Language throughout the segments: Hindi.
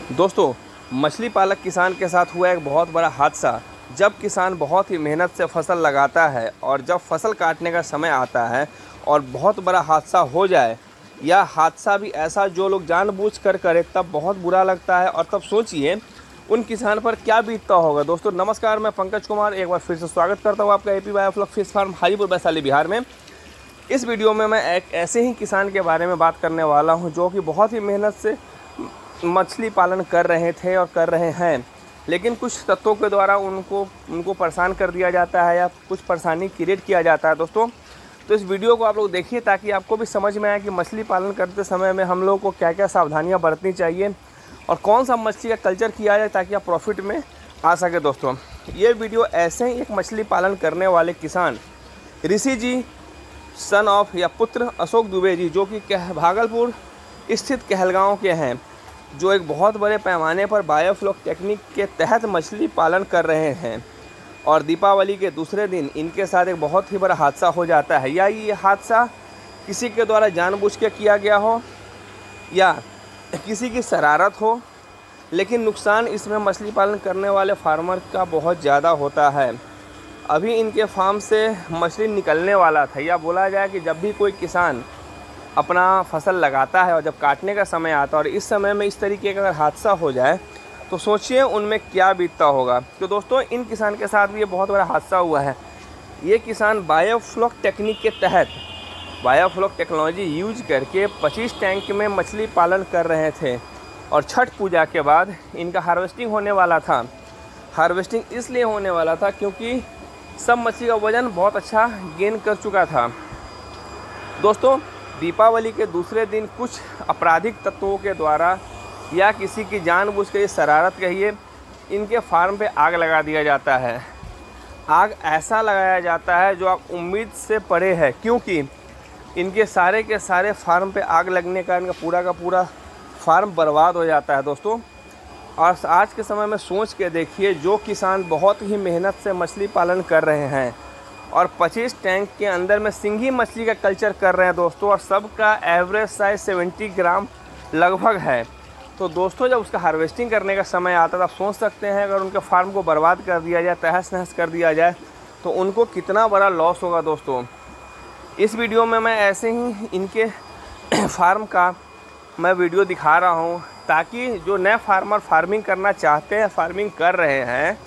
दोस्तों, मछली पालक किसान के साथ हुआ एक बहुत बड़ा हादसा। जब किसान बहुत ही मेहनत से फसल लगाता है और जब फसल काटने का समय आता है और बहुत बड़ा हादसा हो जाए, या हादसा भी ऐसा जो लोग जानबूझकर करे, तब बहुत बुरा लगता है। और तब सोचिए उन किसान पर क्या बीतता होगा। दोस्तों नमस्कार, मैं पंकज कुमार एक बार फिर से स्वागत करता हूँ आपका AP biofloc fish farm Hajipur Vaishali Bihar में। इस वीडियो में मैं एक ऐसे ही किसान के बारे में बात करने वाला हूँ जो कि बहुत ही मेहनत से मछली पालन कर रहे थे और कर रहे हैं, लेकिन कुछ तत्वों के द्वारा उनको परेशान कर दिया जाता है या कुछ परेशानी क्रिएट किया जाता है। दोस्तों तो इस वीडियो को आप लोग देखिए ताकि आपको भी समझ में आए कि मछली पालन करते समय में हम लोग को क्या क्या सावधानियां बरतनी चाहिए और कौन सा मछली का कल्चर किया जाए ताकि आप प्रॉफिट में आ सके। दोस्तों ये वीडियो ऐसे ही एक मछली पालन करने वाले किसान ऋषि जी सन ऑफ या पुत्र अशोक दुबे जी, जो कि भागलपुर स्थित कहलगांव के हैं, जो एक बहुत बड़े पैमाने पर बायोफ्लॉक टेक्निक के तहत मछली पालन कर रहे हैं। और दीपावली के दूसरे दिन इनके साथ एक बहुत ही बड़ा हादसा हो जाता है। या ये हादसा किसी के द्वारा जानबूझ के किया गया हो या किसी की शरारत हो, लेकिन नुकसान इसमें मछली पालन करने वाले फार्मर का बहुत ज़्यादा होता है। अभी इनके फार्म से मछली निकलने वाला था। या बोला जाए कि जब भी कोई किसान अपना फसल लगाता है और जब काटने का समय आता है और इस समय में इस तरीके का अगर हादसा हो जाए तो सोचिए उनमें क्या बीतता होगा। तो दोस्तों इन किसान के साथ भी ये बहुत बड़ा हादसा हुआ है। ये किसान बायोफ्लॉक टेक्निक के तहत बायोफ्लॉक टेक्नोलॉजी यूज करके 25 टैंक में मछली पालन कर रहे थे और छठ पूजा के बाद इनका हार्वेस्टिंग होने वाला था। हार्वेस्टिंग इसलिए होने वाला था क्योंकि सब मछली का वज़न बहुत अच्छा गेन कर चुका था। दोस्तों दीपावली के दूसरे दिन कुछ आपराधिक तत्वों के द्वारा या किसी की जानबूझ के शरारत कहिए, इनके फार्म पे आग लगा दिया जाता है। आग ऐसा लगाया जाता है जो आप उम्मीद से परे है, क्योंकि इनके सारे के सारे फार्म पे आग लगने का इनका पूरा का पूरा फार्म बर्बाद हो जाता है। दोस्तों और आज के समय में सोच के देखिए, जो किसान बहुत ही मेहनत से मछली पालन कर रहे हैं और 25 टैंक के अंदर में सिंगी मछली का कल्चर कर रहे हैं दोस्तों, और सबका एवरेज साइज 70 ग्राम लगभग है। तो दोस्तों जब उसका हार्वेस्टिंग करने का समय आता है तो आप सोच सकते हैं अगर उनके फार्म को बर्बाद कर दिया जाए, तहस नहस कर दिया जाए, तो उनको कितना बड़ा लॉस होगा। दोस्तों इस वीडियो में मैं ऐसे ही इनके फार्म का मैं वीडियो दिखा रहा हूँ ताकि जो नए फार्मर फार्मिंग करना चाहते हैं, फार्मिंग कर रहे हैं,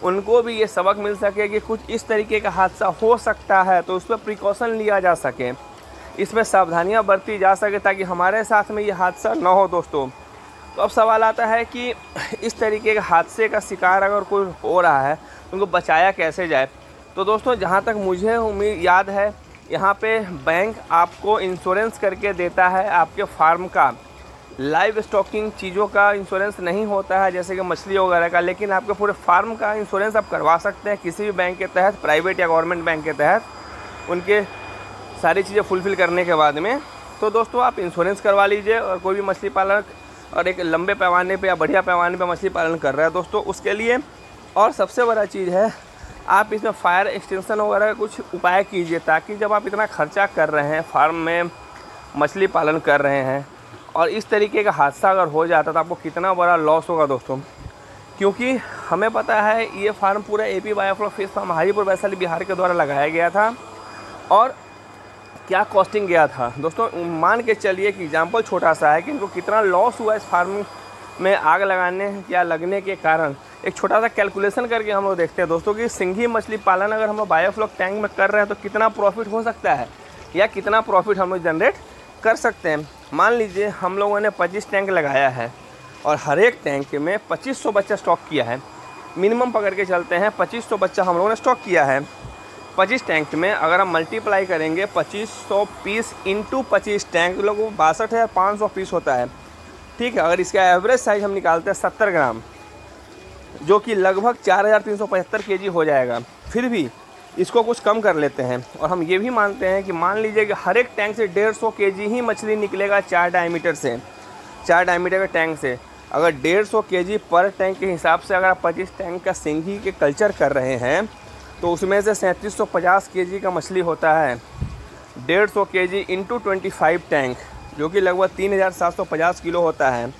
उनको भी ये सबक मिल सके कि कुछ इस तरीके का हादसा हो सकता है तो उस पर प्रिकॉशन लिया जा सके, इसमें सावधानियां बरती जा सके ताकि हमारे साथ में ये हादसा न हो। दोस्तों तो अब सवाल आता है कि इस तरीके के हादसे का शिकार अगर कोई हो रहा है तो उनको बचाया कैसे जाए। तो दोस्तों जहाँ तक मुझे उम्मीद याद है, यहाँ पे बैंक आपको इंश्योरेंस करके देता है आपके फार्म का। लाइव स्टॉकिंग चीज़ों का इंश्योरेंस नहीं होता है जैसे कि मछली वगैरह का, लेकिन आपके पूरे फार्म का इंश्योरेंस आप करवा सकते हैं किसी भी बैंक के तहत, प्राइवेट या गवर्नमेंट बैंक के तहत, उनके सारी चीज़ें फुलफ़िल करने के बाद में। तो दोस्तों आप इंश्योरेंस करवा लीजिए। और कोई भी मछली पालक और एक लंबे पैमाने पे या बढ़िया पैमाने पे मछली पालन कर रहा है दोस्तों, उसके लिए और सबसे बड़ा चीज़ है आप इसमें फायर एक्सटेंशन वगैरह का कुछ उपाय कीजिए, ताकि जब आप इतना खर्चा कर रहे हैं, फार्म में मछली पालन कर रहे हैं और इस तरीके का हादसा अगर हो जाता तो आपको कितना बड़ा लॉस होगा। दोस्तों क्योंकि हमें पता है ये फार्म पूरा AP biofloc fish farm Hajipur Vaishali Bihar के द्वारा लगाया गया था और क्या कॉस्टिंग गया था। दोस्तों मान के चलिए कि एग्जाम्पल छोटा सा है कि इनको कितना लॉस हुआ इस फार्म में आग लगाने या लगने के कारण। एक छोटा सा कैलकुलेशन करके हम लोग देखते हैं दोस्तों कि सिंगी मछली पालन अगर हम लोग बायोफ्लॉक टैंक में कर रहे हैं तो कितना प्रॉफिट हो सकता है या कितना प्रॉफिट हम लोग जनरेट कर सकते हैं। मान लीजिए हम लोगों ने 25 टैंक लगाया है और हर एक टैंक में 2500 बच्चा स्टॉक किया है। मिनिमम पकड़ के चलते हैं 2500 बच्चा हम लोगों ने स्टॉक किया है। 25 टैंक में अगर हम मल्टीप्लाई करेंगे 2500 पीस इंटू 25 टैंक, लोगों को 62,500 पीस होता है। ठीक है, अगर इसका एवरेज साइज़ हम निकालते हैं 70 ग्राम, जो कि लगभग 4375 kg हो जाएगा, फिर भी इसको कुछ कम कर लेते हैं और हम ये भी मानते हैं कि मान लीजिए कि हर एक टैंक से 150 kg ही मछली निकलेगा 4 डायमीटर से, 4 डायमीटर के टैंक से। अगर 150 kg पर टैंक के हिसाब से अगर आप 25 टैंक का सिंगी के कल्चर कर रहे हैं तो उसमें से 3750 kg का मछली होता है। 150 kg इंटू 25 टैंक, जो कि लगभग 3750 किलो होता है।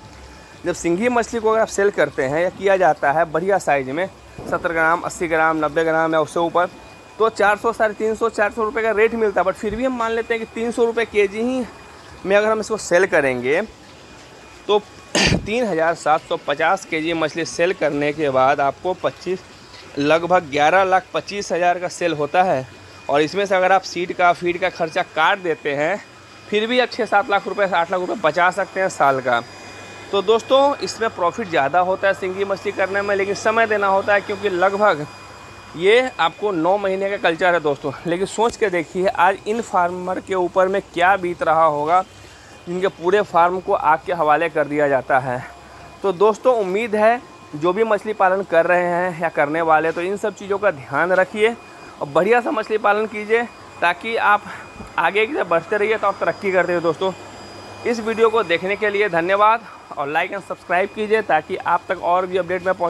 जब सिंगी मछली को अगर आप सेल करते हैं या किया जाता है बढ़िया साइज़ में 70 ग्राम, 80 ग्राम, 90 ग्राम या उससे ऊपर, तो 400, 350, 400 रुपये का रेट मिलता है। बट फिर भी हम मान लेते हैं कि 300 रुपये केजी ही में अगर हम इसको सेल करेंगे तो 3750 केजी मछली सेल करने के बाद आपको लगभग 11,25,000 का सेल होता है। और इसमें से अगर आप फीड का खर्चा काट देते हैं फिर भी 6-7 लाख रुपए, 8 लाख रुपए बचा सकते हैं साल का। तो दोस्तों इसमें प्रॉफिट ज़्यादा होता है सिंगी मछली करने में, लेकिन समय देना होता है, क्योंकि लगभग ये आपको 9 महीने का कल्चर है दोस्तों। लेकिन सोच के देखिए आज इन फार्मर के ऊपर में क्या बीत रहा होगा जिनके पूरे फार्म को आग के हवाले कर दिया जाता है। तो दोस्तों उम्मीद है जो भी मछली पालन कर रहे हैं या करने वाले, तो इन सब चीज़ों का ध्यान रखिए और बढ़िया सा मछली पालन कीजिए, ताकि आप आगे की तरफ बढ़ते रहिए तो आप तरक्की करते हो। दोस्तों इस वीडियो को देखने के लिए धन्यवाद और लाइक एंड सब्सक्राइब कीजिए ताकि आप तक और भी अपडेट में पहुँचा।